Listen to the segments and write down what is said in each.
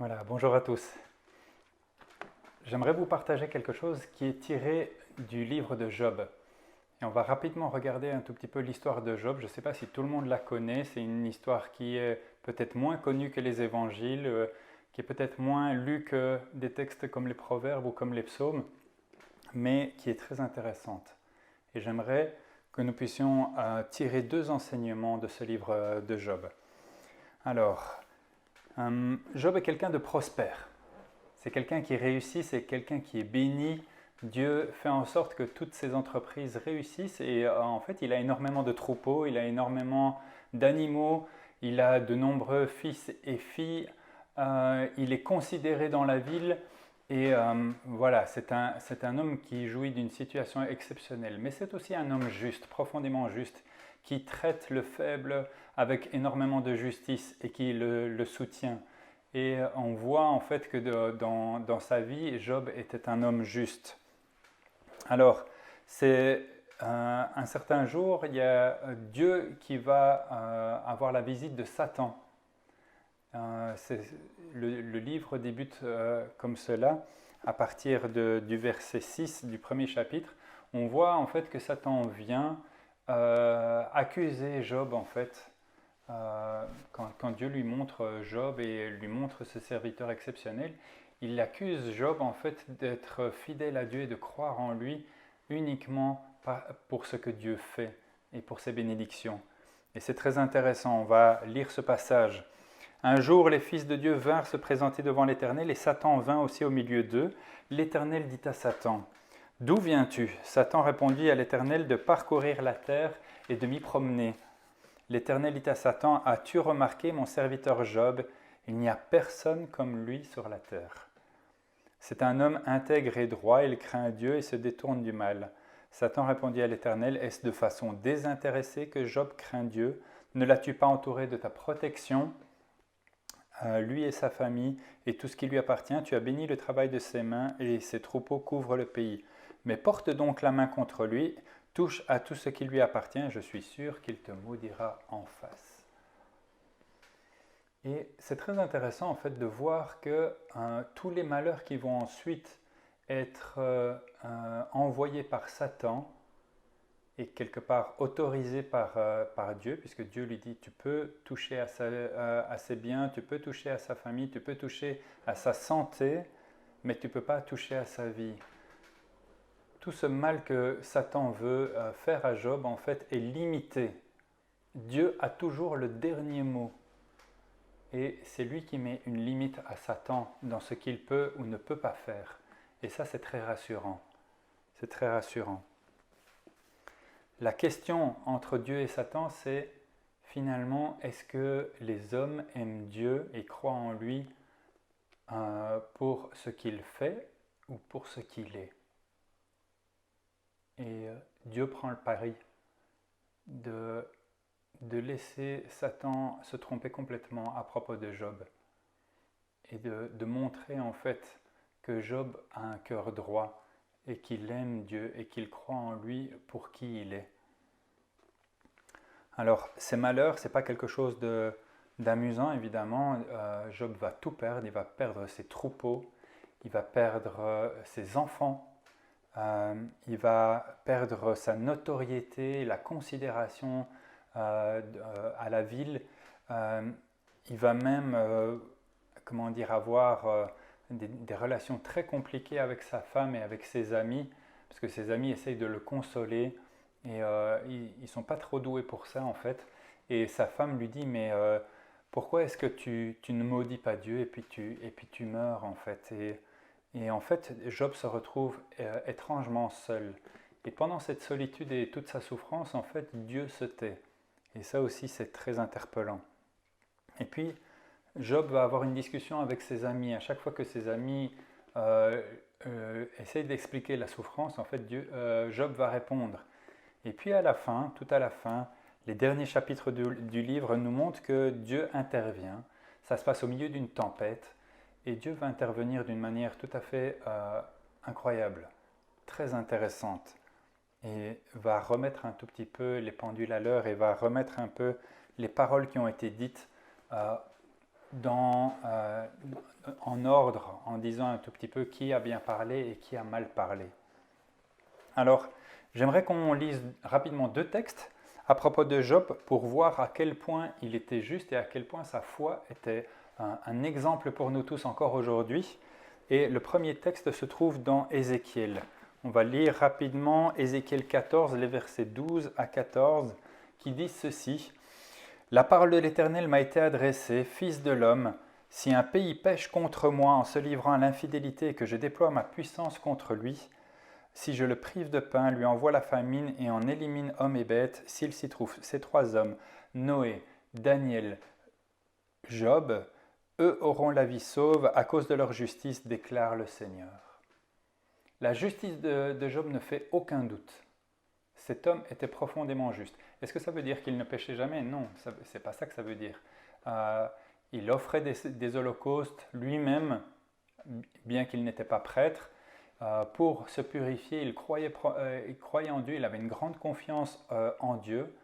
Voilà, bonjour à tous. J'aimerais vous partager quelque chose qui est tiré du livre de Job. Et on va rapidement regarder un tout petit peu l'histoire de Job. Je ne sais pas si tout le monde la connaît. C'est une histoire qui est peut-être moins connue que les évangiles, qui est peut-être moins lue que des textes comme les proverbes ou comme les psaumes, mais qui est très intéressante. Et j'aimerais que nous puissions tirer deux enseignements de ce livre de Job. Alors, Job est quelqu'un de prospère. C'est quelqu'un qui réussit, c'est quelqu'un qui est béni. Dieu fait en sorte que toutes ses entreprises réussissent et en fait, il a énormément de troupeaux, il a énormément d'animaux, il a de nombreux fils et filles, il est considéré dans la ville et voilà, c'est un homme qui jouit d'une situation exceptionnelle. Mais c'est aussi un homme juste, profondément juste, qui traite le faible avec énormément de justice et qui le soutient. Et on voit en fait que dans sa vie, Job était un homme juste. Alors, c'est un certain jour, il y a Dieu qui va avoir la visite de Satan. Le livre débute comme cela, à partir du verset 6 du premier chapitre. On voit en fait que Satan vient accuser Job en fait quand Dieu lui montre Job et lui montre ce serviteur exceptionnel, il accuse Job en fait d'être fidèle à Dieu et de croire en lui uniquement pour ce que Dieu fait et pour ses bénédictions. Et c'est très intéressant, on va lire ce passage. Un jour, les fils de Dieu vinrent se présenter devant l'Éternel et Satan vint aussi au milieu d'eux. L'Éternel dit à Satan, « D'où viens-tu » Satan répondit à l'Éternel de parcourir la terre et de m'y promener. L'Éternel dit à Satan, « As-tu remarqué mon serviteur Job? Il n'y a personne comme lui sur la terre. C'est un homme intègre et droit, il craint Dieu et se détourne du mal. » Satan répondit à l'Éternel, « Est-ce de façon désintéressée que Job craint Dieu? Ne l'as-tu pas entouré de ta protection, lui et sa famille et tout ce qui lui appartient? Tu as béni le travail de ses mains et ses troupeaux couvrent le pays. Mais porte donc la main contre lui, touche à tout ce qui lui appartient, je suis sûr qu'il te maudira en face. » Et c'est très intéressant en fait de voir que tous les malheurs qui vont ensuite être envoyés par Satan et quelque part autorisés par Dieu, puisque Dieu lui dit tu peux toucher à ses biens, tu peux toucher à sa famille, tu peux toucher à sa santé, mais tu ne peux pas toucher à sa vie. Tout ce mal que Satan veut faire à Job, en fait, est limité. Dieu a toujours le dernier mot. Et c'est lui qui met une limite à Satan dans ce qu'il peut ou ne peut pas faire. Et ça, c'est très rassurant. C'est très rassurant. La question entre Dieu et Satan, c'est finalement, est-ce que les hommes aiment Dieu et croient en lui pour ce qu'il fait ou pour ce qu'il est? Et Dieu prend le pari de laisser Satan se tromper complètement à propos de Job et de montrer en fait que Job a un cœur droit et qu'il aime Dieu et qu'il croit en lui pour qui il est. Alors, ces malheurs, ce n'est pas quelque chose d'amusant évidemment. Job va tout perdre, il va perdre ses troupeaux, il va perdre ses enfants, il va perdre sa notoriété, la considération à la ville. Il va même, avoir des relations très compliquées avec sa femme et avec ses amis, parce que ses amis essayent de le consoler et ils ne sont pas trop doués pour ça en fait. Et sa femme lui dit mais pourquoi est-ce que tu ne maudis pas Dieu et puis tu meurs en fait. Et en fait, Job se retrouve étrangement seul. Et pendant cette solitude et toute sa souffrance, en fait, Dieu se tait. Et ça aussi, c'est très interpellant. Et puis, Job va avoir une discussion avec ses amis. À chaque fois que ses amis essayent d'expliquer la souffrance, en fait, Job va répondre. Et puis à la fin, tout à la fin, les derniers chapitres du livre nous montrent que Dieu intervient. Ça se passe au milieu d'une tempête. Et Dieu va intervenir d'une manière tout à fait incroyable, très intéressante, et va remettre un tout petit peu les pendules à l'heure et va remettre un peu les paroles qui ont été dites en ordre en disant un tout petit peu qui a bien parlé et qui a mal parlé. Alors, j'aimerais qu'on lise rapidement 2 textes à propos de Job pour voir à quel point il était juste et à quel point sa foi était un exemple pour nous tous encore aujourd'hui. Et le premier texte se trouve dans Ézéchiel. On va lire rapidement Ézéchiel 14, les versets 12 à 14, qui disent ceci. « La parole de l'Éternel m'a été adressée, fils de l'homme, si un pays pêche contre moi en se livrant à l'infidélité et que je déploie ma puissance contre lui, si je le prive de pain, lui envoie la famine et en élimine hommes et bêtes, s'il s'y trouve ces 3 hommes, Noé, Daniel, Job, eux auront la vie sauve à cause de leur justice, déclare le Seigneur. » La justice de Job ne fait aucun doute. Cet homme était profondément juste. Est-ce que ça veut dire qu'il ne péchait jamais? Non, ce n'est pas ça que ça veut dire. Il offrait des holocaustes lui-même, bien qu'il n'était pas prêtre, pour se purifier. Il croyait en Dieu, il avait une grande confiance en Dieu.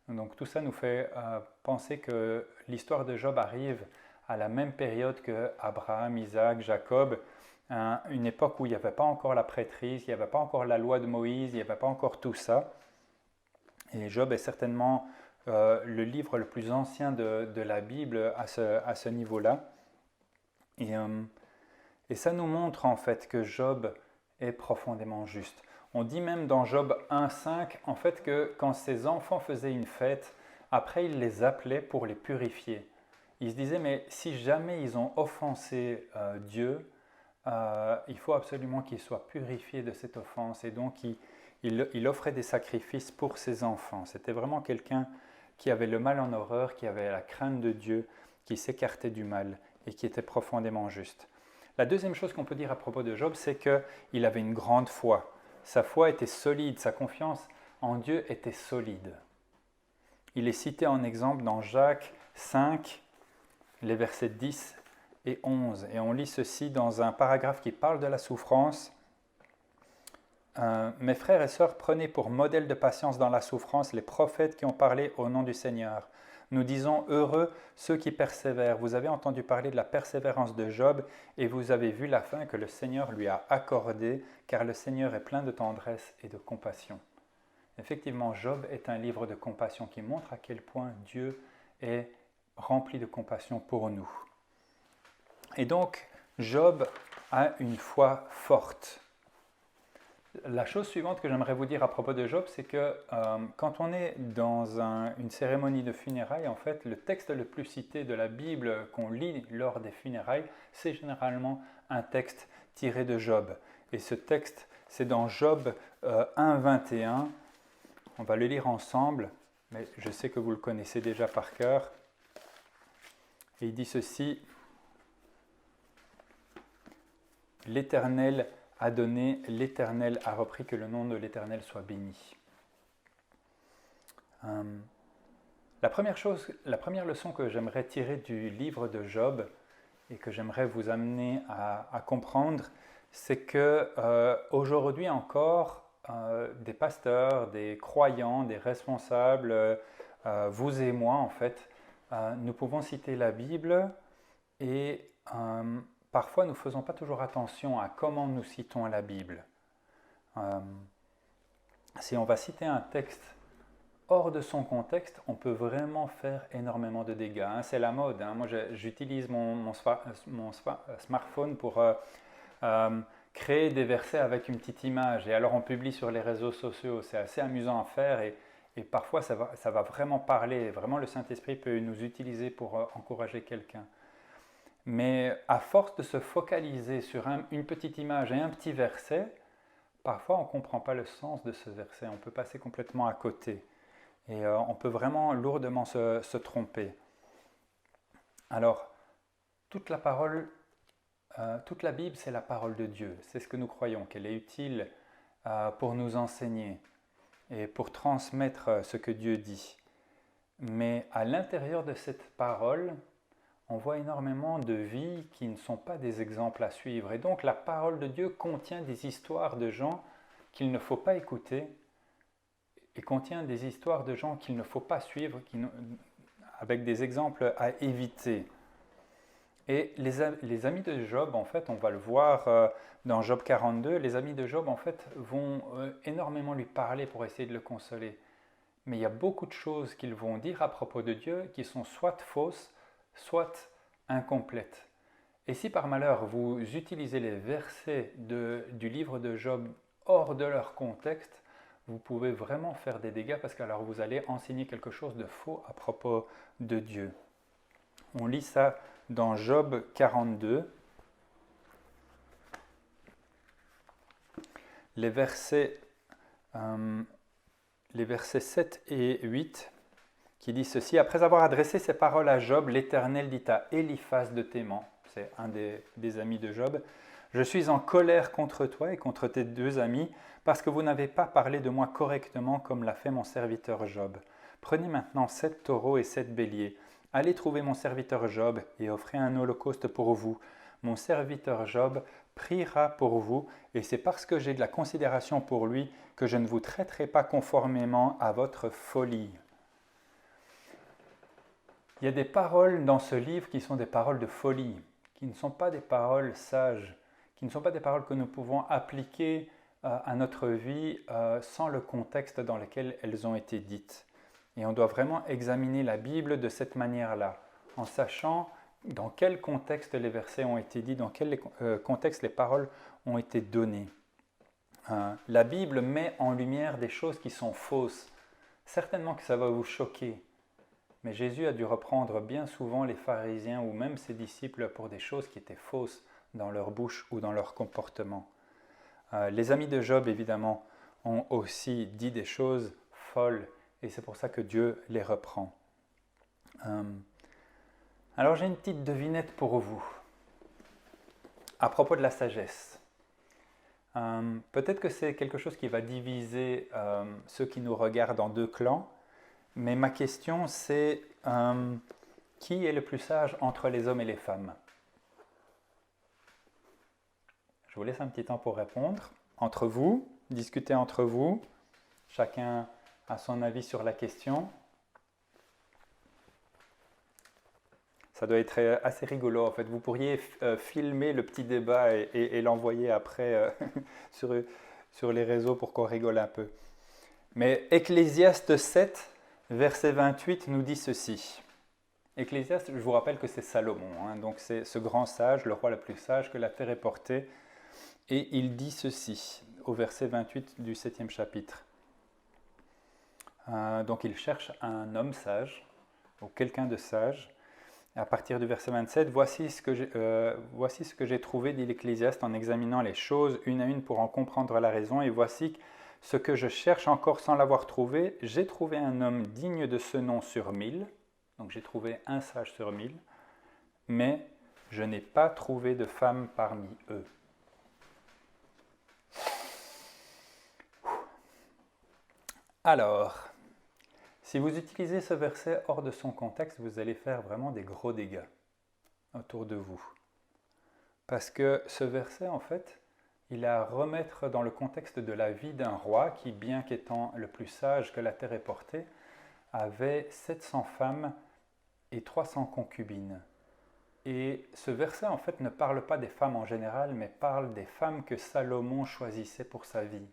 Donc tout ça nous fait penser que l'histoire de Job arrive à la même période que Abraham, Isaac, Jacob, une époque où il n'y avait pas encore la prêtrise, il n'y avait pas encore la loi de Moïse, il n'y avait pas encore tout ça. Et Job est certainement le livre le plus ancien de la Bible à ce niveau-là. Et ça nous montre en fait que Job est profondément juste. On dit même dans Job 1,5 en fait que quand ses enfants faisaient une fête, après il les appelait pour les purifier. Il se disait mais si jamais ils ont offensé Dieu, il faut absolument qu'ils soient purifiés de cette offense. Et donc il offrait des sacrifices pour ses enfants. C'était vraiment quelqu'un qui avait le mal en horreur, qui avait la crainte de Dieu, qui s'écartait du mal et qui était profondément juste. La deuxième chose qu'on peut dire à propos de Job, c'est qu'il avait une grande foi. Sa foi était solide, sa confiance en Dieu était solide. Il est cité en exemple dans Jacques 5, les versets 10 et 11. Et on lit ceci dans un paragraphe qui parle de la souffrance. Mes frères et sœurs, prenez pour modèle de patience dans la souffrance les prophètes qui ont parlé au nom du Seigneur. Nous disons heureux ceux qui persévèrent. Vous avez entendu parler de la persévérance de Job et vous avez vu la fin que le Seigneur lui a accordée, car le Seigneur est plein de tendresse et de compassion. Effectivement, Job est un livre de compassion qui montre à quel point Dieu est rempli de compassion pour nous. Et donc, Job a une foi forte. La chose suivante que j'aimerais vous dire à propos de Job, c'est que quand on est dans une cérémonie de funérailles, en fait, le texte le plus cité de la Bible qu'on lit lors des funérailles, c'est généralement un texte tiré de Job. Et ce texte, c'est dans Job 1,21. On va le lire ensemble, mais je sais que vous le connaissez déjà par cœur. Et il dit ceci, « L'Éternel a donné, l'Éternel a repris, que le nom de l'Éternel soit béni. » La première leçon que j'aimerais tirer du livre de Job et que j'aimerais vous amener à comprendre, c'est que aujourd'hui encore, des pasteurs, des croyants, des responsables, vous et moi en fait, nous pouvons citer la Bible et parfois, nous ne faisons pas toujours attention à comment nous citons la Bible. Si on va citer un texte hors de son contexte, on peut vraiment faire énormément de dégâts. C'est la mode. Moi, j'utilise mon smartphone pour créer des versets avec une petite image. Et alors, on publie sur les réseaux sociaux. C'est assez amusant à faire et parfois, ça va vraiment parler. Vraiment, le Saint-Esprit peut nous utiliser pour encourager quelqu'un. Mais à force de se focaliser sur une petite image et un petit verset, parfois on ne comprend pas le sens de ce verset, on peut passer complètement à côté. Et on peut vraiment lourdement se tromper. Alors, toute la Bible, c'est la parole de Dieu. C'est ce que nous croyons, qu'elle est utile pour nous enseigner et pour transmettre ce que Dieu dit. Mais à l'intérieur de cette parole, on voit énormément de vies qui ne sont pas des exemples à suivre. Et donc la parole de Dieu contient des histoires de gens qu'il ne faut pas écouter et contient des histoires de gens qu'il ne faut pas suivre, avec des exemples à éviter. Et les amis de Job, en fait, on va le voir dans Job 42, les amis de Job, en fait, vont énormément lui parler pour essayer de le consoler. Mais il y a beaucoup de choses qu'ils vont dire à propos de Dieu qui sont soit fausses, soit incomplètes. Et si par malheur vous utilisez les versets du livre de Job hors de leur contexte, vous pouvez vraiment faire des dégâts parce qu'alors vous allez enseigner quelque chose de faux à propos de Dieu. On lit ça dans Job 42, les versets 7 et 8, qui disent ceci. Après avoir adressé ces paroles à Job, l'Éternel dit à Éliphaz de Théman, c'est un des amis de Job, « Je suis en colère contre toi et contre tes deux amis, parce que vous n'avez pas parlé de moi correctement comme l'a fait mon serviteur Job. Prenez maintenant 7 taureaux et 7 béliers. Allez trouver mon serviteur Job et offrez un holocauste pour vous. Mon serviteur Job priera pour vous, et c'est parce que j'ai de la considération pour lui que je ne vous traiterai pas conformément à votre folie. » Il y a des paroles dans ce livre qui sont des paroles de folie, qui ne sont pas des paroles sages, qui ne sont pas des paroles que nous pouvons appliquer à notre vie sans le contexte dans lequel elles ont été dites. Et on doit vraiment examiner la Bible de cette manière-là, en sachant dans quel contexte les versets ont été dits, dans quel contexte les paroles ont été données. La Bible met en lumière des choses qui sont fausses. Certainement que ça va vous choquer. Mais Jésus a dû reprendre bien souvent les pharisiens ou même ses disciples pour des choses qui étaient fausses dans leur bouche ou dans leur comportement. Les amis de Job, évidemment, ont aussi dit des choses folles et c'est pour ça que Dieu les reprend. Alors j'ai une petite devinette pour vous à propos de la sagesse. Peut-être que c'est quelque chose qui va diviser ceux qui nous regardent en deux clans. Mais ma question, c'est qui est le plus sage entre les hommes et les femmes? Je vous laisse un petit temps pour répondre. Entre vous, discutez entre vous. Chacun a son avis sur la question. Ça doit être assez rigolo en fait. Vous pourriez filmer le petit débat et l'envoyer après sur les réseaux pour qu'on rigole un peu. Mais Ecclésiaste 7, verset 28 nous dit ceci. Ecclésiaste, je vous rappelle que c'est Salomon, donc c'est ce grand sage, le roi le plus sage que la terre ait porté. Et il dit ceci, au verset 28 du 7e chapitre. Donc il cherche un homme sage, ou quelqu'un de sage. À partir du verset 27, voici ce que j'ai trouvé, dit l'Ecclésiaste, en examinant les choses une à une pour en comprendre la raison, et voici ce que je cherche encore sans l'avoir trouvé. J'ai trouvé un homme digne de ce nom sur 1000, donc j'ai trouvé un sage sur 1000, mais je n'ai pas trouvé de femme parmi eux. Alors, si vous utilisez ce verset hors de son contexte, vous allez faire vraiment des gros dégâts autour de vous. Parce que ce verset, en fait, il est à remettre dans le contexte de la vie d'un roi qui, bien qu'étant le plus sage que la terre ait porté, avait 700 femmes et 300 concubines. Et ce verset, en fait, ne parle pas des femmes en général, mais parle des femmes que Salomon choisissait pour sa vie.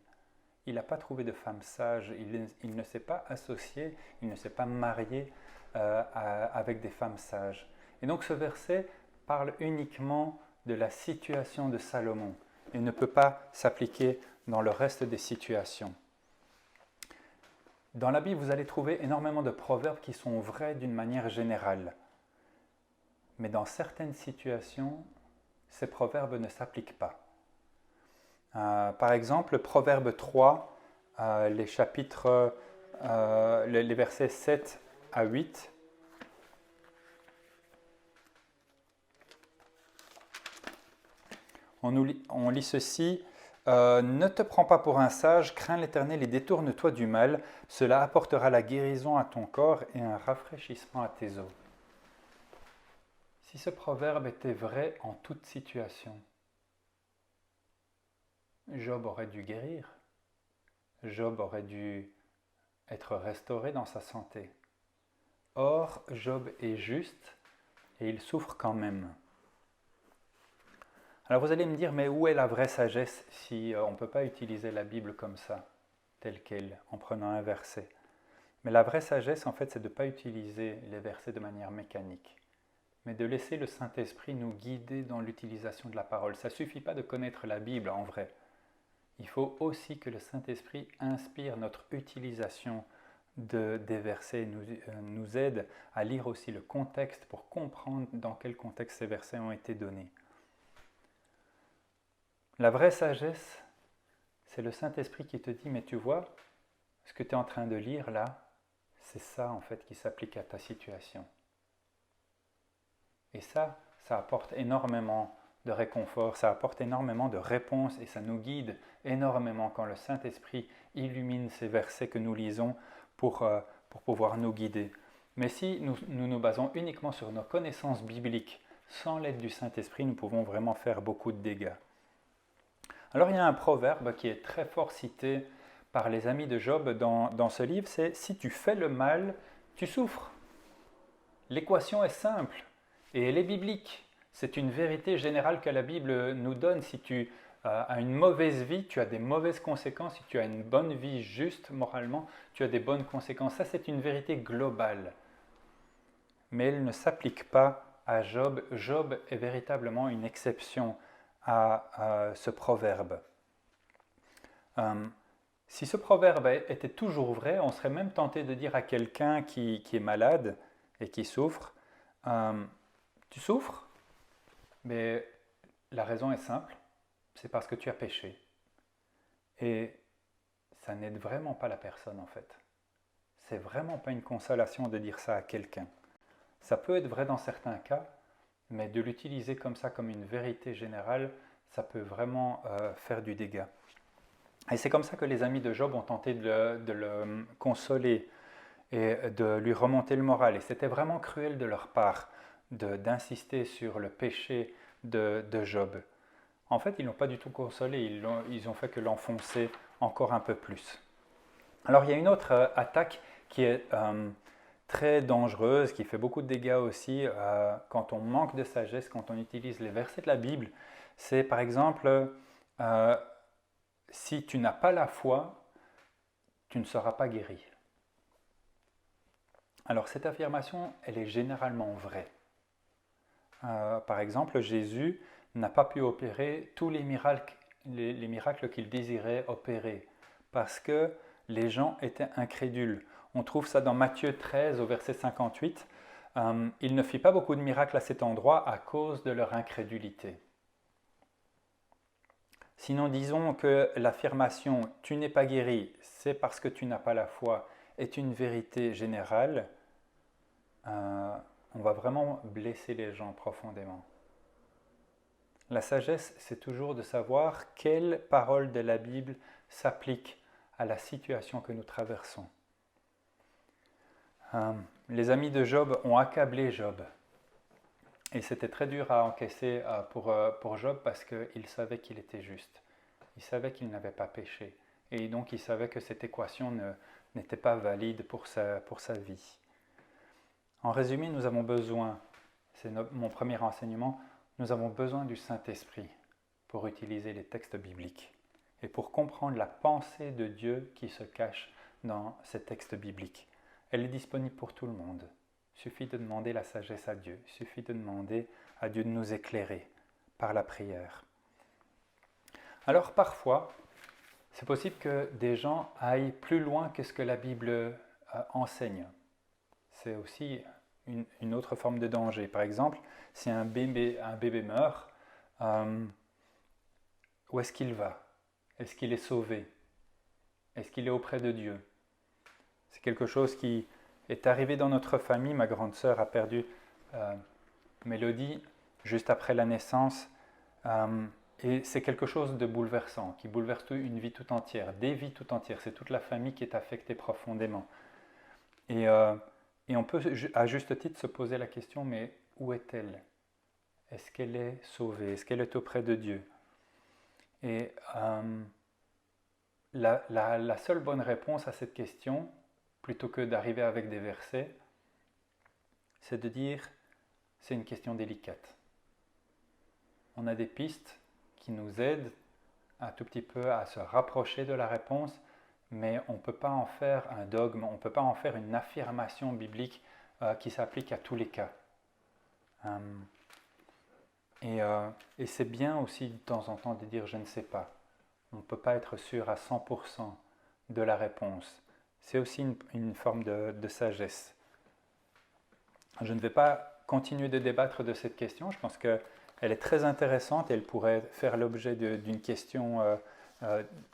Il n'a pas trouvé de femme sage, il ne s'est pas associé, il ne s'est pas marié avec des femmes sages. Et donc ce verset parle uniquement de la situation de Salomon. Il ne peut pas s'appliquer dans le reste des situations. Dans la Bible, vous allez trouver énormément de proverbes qui sont vrais d'une manière générale. Mais dans certaines situations, ces proverbes ne s'appliquent pas. Par exemple, Proverbe 3, les versets 7 à 8. On lit ceci. Ne te prends pas pour un sage, crains l'Éternel et détourne-toi du mal. Cela apportera la guérison à ton corps et un rafraîchissement à tes os. Si ce proverbe était vrai en toute situation, Job aurait dû guérir. Job aurait dû être restauré dans sa santé. Or, Job est juste et il souffre quand même. Alors vous allez me dire, mais où est la vraie sagesse si on ne peut pas utiliser la Bible comme ça, telle qu'elle, en prenant un verset? Mais la vraie sagesse, en fait, c'est de ne pas utiliser les versets de manière mécanique, mais de laisser le Saint-Esprit nous guider dans l'utilisation de la parole. Ça ne suffit pas de connaître la Bible en vrai. Il faut aussi que le Saint-Esprit inspire notre utilisation des versets, nous aide à lire aussi le contexte pour comprendre dans quel contexte ces versets ont été donnés. La vraie sagesse, c'est le Saint-Esprit qui te dit, mais tu vois, ce que tu es en train de lire là, c'est ça en fait qui s'applique à ta situation. Et ça apporte énormément de réconfort, ça apporte énormément de réponses et ça nous guide énormément quand le Saint-Esprit illumine ces versets que nous lisons pour pouvoir nous guider. Mais si nous basons uniquement sur nos connaissances bibliques, sans l'aide du Saint-Esprit, nous pouvons vraiment faire beaucoup de dégâts. Alors il y a un proverbe qui est très fort cité par les amis de Job dans ce livre, c'est « Si tu fais le mal, tu souffres ». L'équation est simple et elle est biblique. C'est une vérité générale que la Bible nous donne. Si tu as une mauvaise vie, tu as des mauvaises conséquences. Si tu as une bonne vie juste moralement, tu as des bonnes conséquences. Ça, c'est une vérité globale. Mais elle ne s'applique pas à Job. Job est véritablement une exception à ce proverbe. Si ce proverbe était toujours vrai, on serait même tenté de dire à quelqu'un qui est malade et qui souffre, tu souffres, mais la raison est simple, c'est parce que tu as péché. Et ça n'aide vraiment pas la personne en fait. C'est vraiment pas une consolation de dire ça à quelqu'un. Ça peut être vrai dans certains cas, mais de l'utiliser comme ça, comme une vérité générale, ça peut vraiment faire du dégât. Et c'est comme ça que les amis de Job ont tenté de le consoler et de lui remonter le moral. Et c'était vraiment cruel de leur part d'insister sur le péché de Job. En fait, ils ne l'ont pas du tout consolé, ils ont fait que l'enfoncer encore un peu plus. Alors il y a une autre attaque qui est très dangereuse, qui fait beaucoup de dégâts aussi quand on manque de sagesse, quand on utilise les versets de la Bible. C'est par exemple, si tu n'as pas la foi, tu ne seras pas guéri. Alors cette affirmation, elle est généralement vraie. Par exemple, Jésus n'a pas pu opérer tous les miracles qu'il désirait opérer parce que les gens étaient incrédules. On trouve ça dans Matthieu 13 au verset 58. Il ne fit pas beaucoup de miracles à cet endroit à cause de leur incrédulité. Sinon, disons que l'affirmation « tu n'es pas guéri, c'est parce que tu n'as pas la foi » est une vérité générale. On va vraiment blesser les gens profondément. La sagesse, c'est toujours de savoir quelle parole de la Bible s'applique à la situation que nous traversons. Les amis de Job ont accablé Job. Et c'était très dur à encaisser pour Job parce qu'il savait qu'il était juste. Il savait qu'il n'avait pas péché. Et donc il savait que cette équation n'était pas valide pour sa vie. En résumé, nous avons besoin, c'est mon premier enseignement, nous avons besoin du Saint-Esprit pour utiliser les textes bibliques et pour comprendre la pensée de Dieu qui se cache dans ces textes bibliques. Elle est disponible pour tout le monde. Il suffit de demander la sagesse à Dieu. Il suffit de demander à Dieu de nous éclairer par la prière. Alors parfois, c'est possible que des gens aillent plus loin que ce que la Bible enseigne. C'est aussi une autre forme de danger. Par exemple, si un bébé meurt, où est-ce qu'il va? Est-ce qu'il est sauvé? Est-ce qu'il est auprès de Dieu? C'est quelque chose qui est arrivé dans notre famille. Ma grande sœur a perdu Mélodie juste après la naissance. Et c'est quelque chose de bouleversant, qui bouleverse une vie tout entière, des vies tout entières. C'est toute la famille qui est affectée profondément. Et on peut à juste titre se poser la question, mais où est-elle? Est-ce qu'elle est sauvée? Est-ce qu'elle est auprès de Dieu? Et la seule bonne réponse à cette question, plutôt que d'arriver avec des versets, c'est de dire, c'est une question délicate. On a des pistes, qui nous aident un tout petit peu à se rapprocher de la réponse, mais on ne peut pas en faire un dogme, on ne peut pas en faire une affirmation biblique qui s'applique à tous les cas. Et c'est bien aussi de temps en temps de dire je ne sais pas. On ne peut pas être sûr à 100% de la réponse. C'est aussi une forme de sagesse. Je ne vais pas continuer de débattre de cette question. Je pense qu'elle est très intéressante et elle pourrait faire l'objet d'une question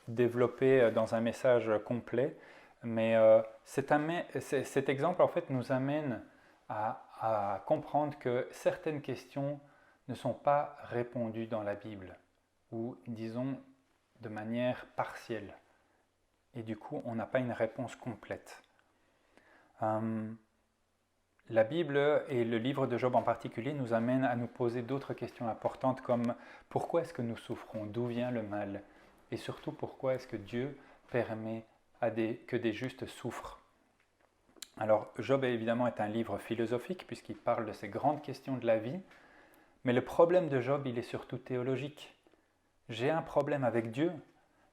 développée dans un message complet. Mais cet exemple, en fait, nous amène à comprendre que certaines questions ne sont pas répondues dans la Bible, ou disons de manière partielle. Et du coup, on n'a pas une réponse complète. La Bible et le livre de Job en particulier nous amènent à nous poser d'autres questions importantes comme pourquoi est-ce que nous souffrons, d'où vient le mal, et surtout pourquoi est-ce que Dieu permet que des justes souffrent. Alors Job évidemment est un livre philosophique puisqu'il parle de ces grandes questions de la vie, mais le problème de Job il est surtout théologique. J'ai un problème avec Dieu.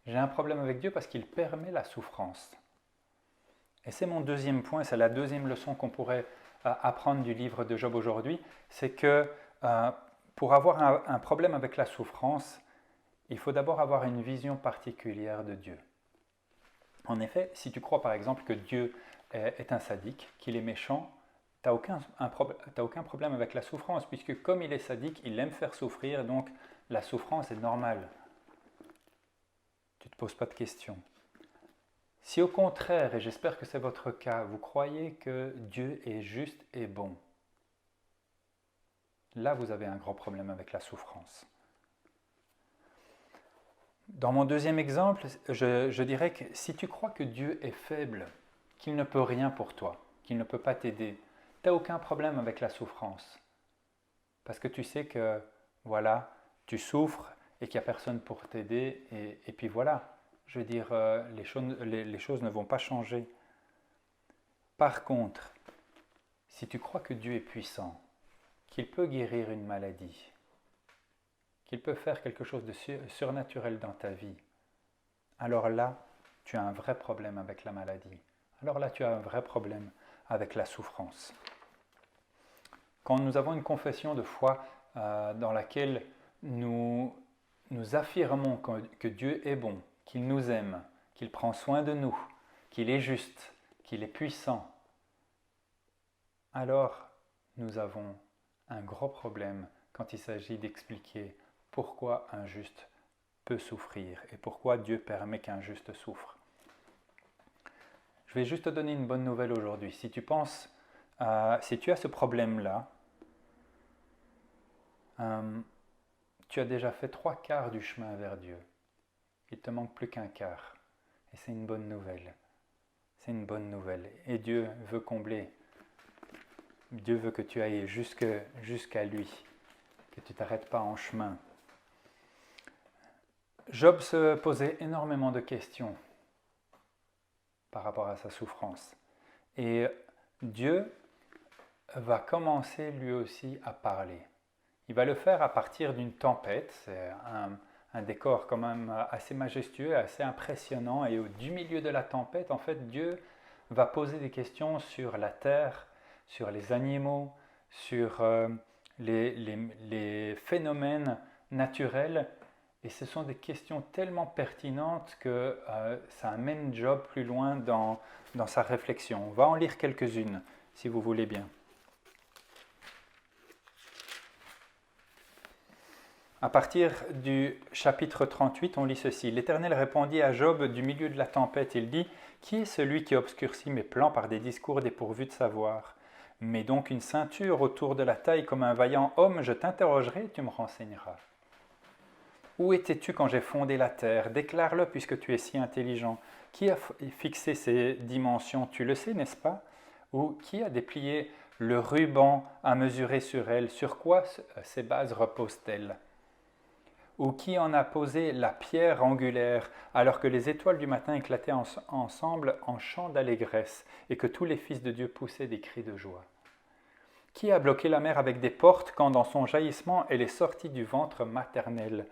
J'ai un problème avec Dieu parce qu'il permet la souffrance. Et c'est mon deuxième point, c'est la deuxième leçon qu'on pourrait apprendre du livre de Job aujourd'hui, c'est que pour avoir un problème avec la souffrance, il faut d'abord avoir une vision particulière de Dieu. En effet, si tu crois par exemple que Dieu est un sadique, qu'il est méchant, tu n'as aucun problème avec la souffrance, puisque comme il est sadique, il aime faire souffrir, donc la souffrance est normale. Tu ne te poses pas de questions. Si au contraire, et j'espère que c'est votre cas, vous croyez que Dieu est juste et bon, là vous avez un gros problème avec la souffrance. Dans mon deuxième exemple, je dirais que si tu crois que Dieu est faible, qu'il ne peut rien pour toi, qu'il ne peut pas t'aider, tu n'as aucun problème avec la souffrance. Parce que tu sais que, voilà, tu souffres et qu'il n'y a personne pour t'aider, et puis voilà. Je veux dire, les choses ne vont pas changer. Par contre, si tu crois que Dieu est puissant, qu'il peut guérir une maladie, qu'il peut faire quelque chose de surnaturel dans ta vie, alors là, tu as un vrai problème avec la maladie. Alors là, tu as un vrai problème avec la souffrance. Quand nous avons une confession de foi dans laquelle nous affirmons que Dieu est bon, qu'il nous aime, qu'il prend soin de nous, qu'il est juste, qu'il est puissant, alors nous avons un gros problème quand il s'agit d'expliquer pourquoi un juste peut souffrir et pourquoi Dieu permet qu'un juste souffre. Je vais juste te donner une bonne nouvelle aujourd'hui. Si tu as ce problème-là, tu as déjà fait 3/4 du chemin vers Dieu. Il ne te manque plus qu'un quart. Et c'est une bonne nouvelle. C'est une bonne nouvelle. Et Dieu veut combler. Dieu veut que tu ailles jusqu'à lui. Que tu ne t'arrêtes pas en chemin. Job se posait énormément de questions par rapport à sa souffrance. Et Dieu va commencer lui aussi à parler. Il va le faire à partir d'une tempête. C'est un décor quand même assez majestueux, assez impressionnant. Et du milieu de la tempête, en fait, Dieu va poser des questions sur la terre, sur les animaux, sur les phénomènes naturels. Et ce sont des questions tellement pertinentes que ça amène Job plus loin dans sa réflexion. On va en lire quelques-unes, si vous voulez bien. À partir du chapitre 38, on lit ceci. L'Éternel répondit à Job du milieu de la tempête. Il dit « Qui est celui qui obscurcit mes plans par des discours dépourvus de savoir ? Mets donc une ceinture autour de la taille comme un vaillant homme, je t'interrogerai et tu me renseigneras. Où étais-tu quand j'ai fondé la terre ? Déclare-le puisque tu es si intelligent. Qui a fixé ses dimensions ? Tu le sais, n'est-ce pas ? Ou qui a déplié le ruban à mesurer sur elle ? Sur quoi ces bases reposent-elles ? Ou qui en a posé la pierre angulaire, alors que les étoiles du matin éclataient ensemble en chants d'allégresse, et que tous les fils de Dieu poussaient des cris de joie? Qui a bloqué la mer avec des portes, quand dans son jaillissement elle est sortie du ventre maternel?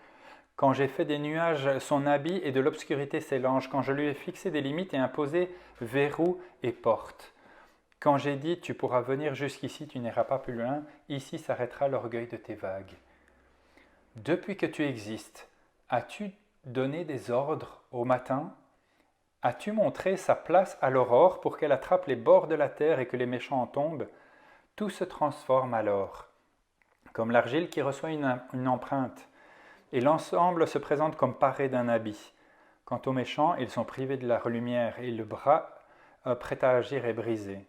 Quand j'ai fait des nuages son habit et de l'obscurité ses langes, quand je lui ai fixé des limites et imposé verrous et portes. Quand j'ai dit, tu pourras venir jusqu'ici, tu n'iras pas plus loin, ici s'arrêtera l'orgueil de tes vagues. Depuis que tu existes, as-tu donné des ordres au matin? As-tu montré sa place à l'aurore pour qu'elle attrape les bords de la terre et que les méchants en tombent? Tout se transforme alors, comme l'argile qui reçoit une empreinte, et l'ensemble se présente comme paré d'un habit. Quant aux méchants, ils sont privés de la lumière et le bras prêt à agir est brisé.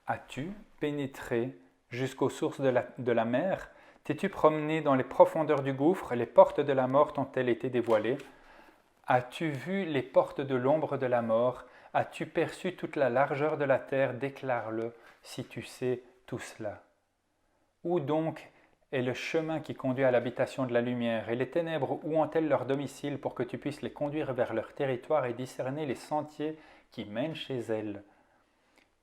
As-tu pénétré jusqu'aux sources de la mer? T'es-tu promené dans les profondeurs du gouffre? Les portes de la mort t'ont-elles été dévoilées? As-tu vu les portes de l'ombre de la mort? As-tu perçu toute la largeur de la terre? Déclare-le si tu sais tout cela. Où donc est le chemin qui conduit à l'habitation de la lumière? Et les ténèbres, où ont-elles leur domicile pour que tu puisses les conduire vers leur territoire et discerner les sentiers qui mènent chez elles?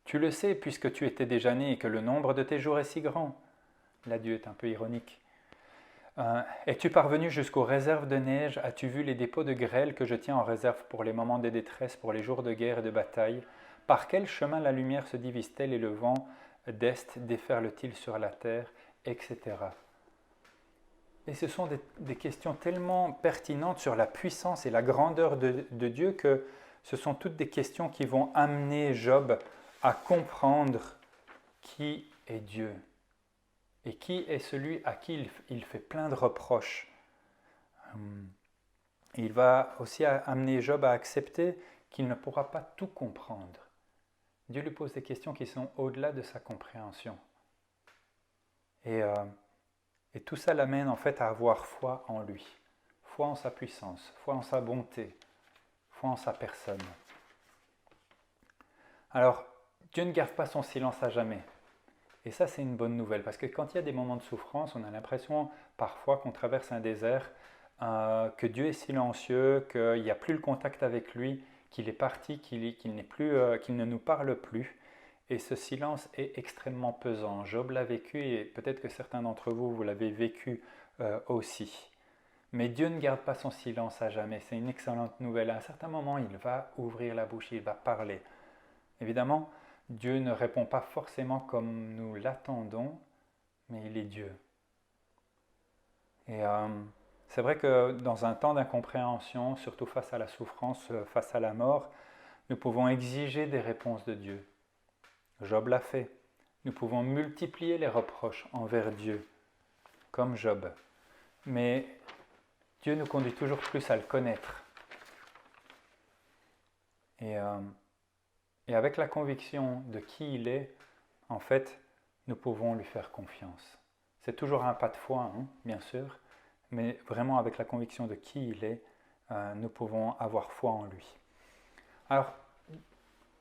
Tu le sais puisque tu étais déjà né et que le nombre de tes jours est si grand. L'adieu est un peu ironique. Es-tu parvenu jusqu'aux réserves de neige? As-tu vu les dépôts de grêle que je tiens en réserve pour les moments de détresse, pour les jours de guerre et de bataille? Par quel chemin la lumière se divise-t-elle et le vent d'est déferle-t-il sur la terre, etc. Et ce sont des questions tellement pertinentes sur la puissance et la grandeur de Dieu que ce sont toutes des questions qui vont amener Job à comprendre qui est Dieu et qui est celui à qui il fait plein de reproches. Il va aussi amener Job à accepter qu'il ne pourra pas tout comprendre. Dieu lui pose des questions qui sont au-delà de sa compréhension. Et tout ça l'amène en fait à avoir foi en lui, foi en sa puissance, foi en sa bonté, foi en sa personne. Alors, Dieu ne garde pas son silence à jamais. Et ça, c'est une bonne nouvelle, parce que quand il y a des moments de souffrance, on a l'impression parfois qu'on traverse un désert, que Dieu est silencieux, qu'il n'y a plus le contact avec lui, qu'il est parti, qu'il ne nous parle plus. Et ce silence est extrêmement pesant. Job l'a vécu et peut-être que certains d'entre vous, vous l'avez vécu aussi. Mais Dieu ne garde pas son silence à jamais. C'est une excellente nouvelle. À un certain moment, il va ouvrir la bouche, il va parler. Évidemment, Dieu ne répond pas forcément comme nous l'attendons, mais il est Dieu. Et c'est vrai que dans un temps d'incompréhension, surtout face à la souffrance, face à la mort, nous pouvons exiger des réponses de Dieu. Job l'a fait. Nous pouvons multiplier les reproches envers Dieu, comme Job. Mais Dieu nous conduit toujours plus à le connaître. Et avec la conviction de qui il est, en fait, nous pouvons lui faire confiance. C'est toujours un pas de foi, bien sûr, mais vraiment avec la conviction de qui il est, nous pouvons avoir foi en lui. Alors,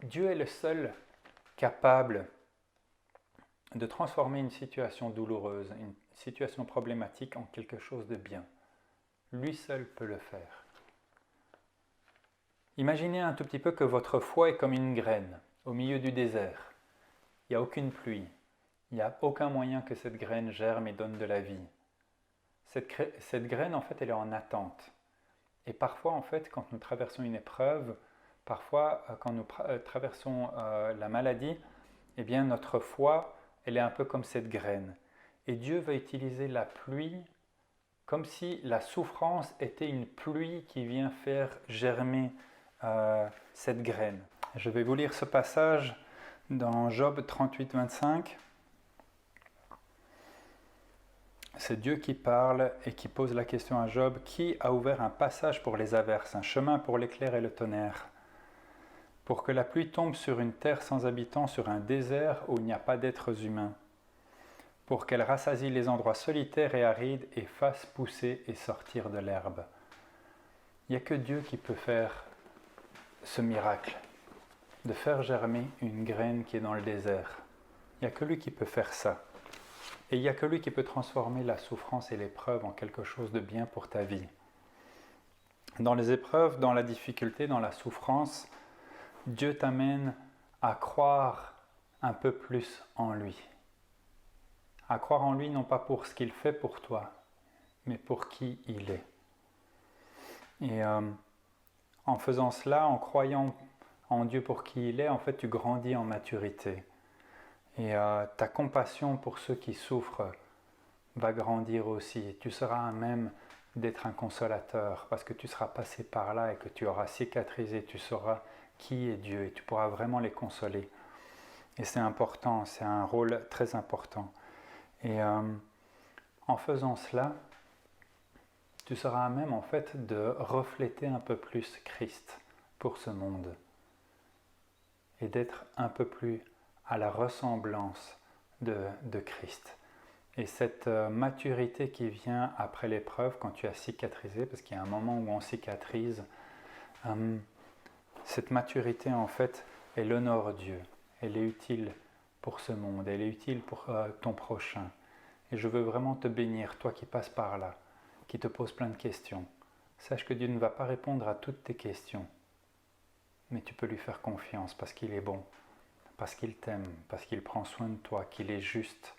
Dieu est le seul capable de transformer une situation douloureuse, une situation problématique en quelque chose de bien. Lui seul peut le faire. Imaginez un tout petit peu que votre foi est comme une graine au milieu du désert. Il n'y a aucune pluie. Il n'y a aucun moyen que cette graine germe et donne de la vie. Cette graine, en fait, elle est en attente. Et parfois, en fait, quand nous traversons une épreuve, parfois, quand nous traversons la maladie, eh bien, notre foi, elle est un peu comme cette graine. Et Dieu va utiliser la pluie comme si la souffrance était une pluie qui vient faire germer cette graine. Je vais vous lire ce passage dans Job 38, 25. C'est Dieu qui parle et qui pose la question à Job: qui a ouvert un passage pour les averses, un chemin pour l'éclair et le tonnerre, pour que la pluie tombe sur une terre sans habitants, sur un désert où il n'y a pas d'êtres humains, pour qu'elle rassasie les endroits solitaires et arides et fasse pousser et sortir de l'herbe. Il n'y a que Dieu qui peut faire ce miracle, de faire germer une graine qui est dans le désert. Il n'y a que lui qui peut faire ça. Et il n'y a que lui qui peut transformer la souffrance et l'épreuve en quelque chose de bien pour ta vie. Dans les épreuves, dans la difficulté, dans la souffrance, Dieu t'amène à croire un peu plus en lui. À croire en lui non pas pour ce qu'il fait pour toi, mais pour qui il est. Et en faisant cela, en croyant en Dieu pour qui il est, en fait, tu grandis en maturité. Et ta compassion pour ceux qui souffrent va grandir aussi. Et tu seras à même d'être un consolateur parce que tu seras passé par là et que tu auras cicatrisé, tu sauras qui est Dieu et tu pourras vraiment les consoler. Et c'est important, c'est un rôle très important. Et en faisant cela, tu seras à même en fait de refléter un peu plus Christ pour ce monde et d'être un peu plus à la ressemblance de Christ. Et cette maturité qui vient après l'épreuve, quand tu as cicatrisé, parce qu'il y a un moment où on cicatrise, cette maturité en fait, elle honore Dieu, elle est utile pour ce monde, elle est utile pour ton prochain. Et je veux vraiment te bénir, toi qui passes par là, qui te poses plein de questions. Sache que Dieu ne va pas répondre à toutes tes questions, mais tu peux lui faire confiance parce qu'il est bon, parce qu'il t'aime, parce qu'il prend soin de toi, qu'il est juste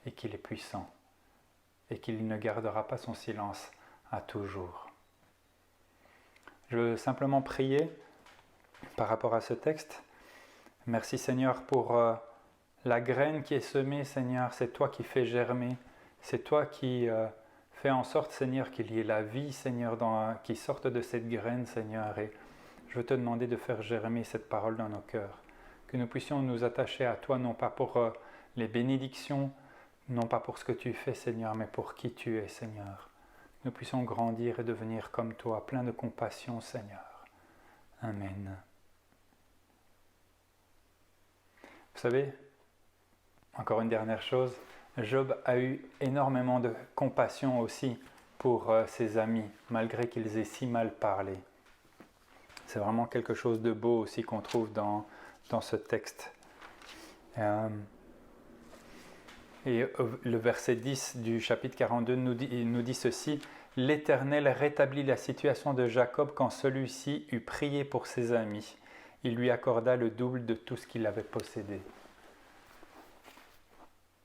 et qu'il est puissant et qu'il ne gardera pas son silence à toujours. Je veux simplement prier par rapport à ce texte. Merci Seigneur pour la graine qui est semée, Seigneur, c'est toi qui fais germer, c'est toi qui fais en sorte, Seigneur, qu'il y ait la vie, Seigneur, qui sorte de cette graine, Seigneur, et je veux te demander de faire germer cette parole dans nos cœurs, que nous puissions nous attacher à toi, non pas pour les bénédictions, non pas pour ce que tu fais, Seigneur, mais pour qui tu es, Seigneur. Nous puissions grandir et devenir comme toi, plein de compassion, Seigneur. Amen. Vous savez, encore une dernière chose, Job a eu énormément de compassion aussi pour ses amis, malgré qu'ils aient si mal parlé. C'est vraiment quelque chose de beau aussi qu'on trouve dans ce texte. Et le verset 10 du chapitre 42 nous dit ceci: « L'Éternel rétablit la situation de Jacob quand celui-ci eut prié pour ses amis. Il lui accorda le double de tout ce qu'il avait possédé. »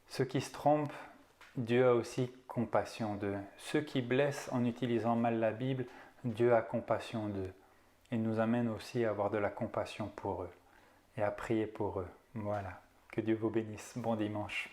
Ceux qui se trompent, Dieu a aussi compassion d'eux. Ceux qui blessent en utilisant mal la Bible, Dieu a compassion d'eux. Il nous amène aussi à avoir de la compassion pour eux et à prier pour eux. Voilà. Que Dieu vous bénisse. Bon dimanche.